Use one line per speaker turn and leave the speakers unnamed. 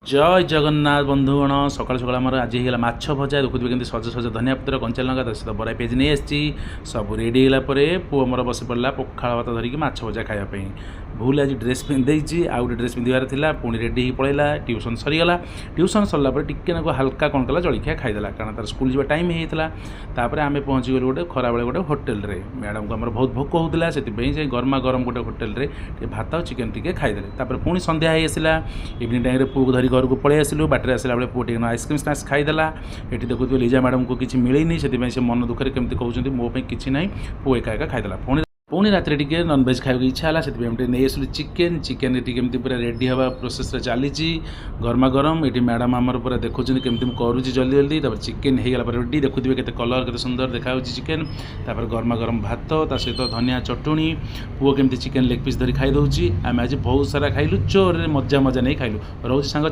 जय जगन्नाथ बंधुगण सकाल सकाल आम आज होगा माछ भजा देखुए कि सज सज धनिया पत्र कंचा लंका सहित बरा पेज नहीं आसी सब रेडी होगापर पुओ मोर बस पड़ा पखाड़ भात धरिकी माछ भजा खायापी भूल आज ड्रेस पिंधे आउ गए ड्रेस पिंधार था पुणी रेडी हो पलैला ट्यूशन सरीगला ट्यूशन सरला टिके हल्का कौन कला जलखिया खाईदेला कारण तार स्कूल जा टाइम होता आम पहुँची गलु गोटे खरा बेले गोटे होटेल रे मैडम को आम बहुत भोक होता से गरमा गरम गोटे होटेल रे भात और चिकेन टी खाईदे पुणी संध्या हो आसला इवनिंग टाइम पुओ को धरी घर को पलि आसलु बाटर आसला बेले पुओ टे आइसक्रीम स्नाक्स खाईदेला ये देखुए लीजा मैडम को किसी मिलनी से मन दुखे केमती कहते मोप किसी ना पुओ एका एका खाईदेला पुणी रात टे नॉनवेज खाया इच्छा है से नहीं आसलु चिकेन चिकेन केमती पूरा रेडी हवा प्रोसेस चली गरमा गरम ये मैडम आमर पूरा देखुं केमती करुँच जल्दी जल्दी चिकेन हो गला रेडी देखुए के कलर के सुंदर देखा चिकेन गरमा गरम भात ता सहित धनिया चटुणी पुओ केमती चिकेन लेग पीस धरी खाई दूसरी आम आज बहुत सारा खाइलु चोर मजा मजा नहीं खाइलु रोज सांग।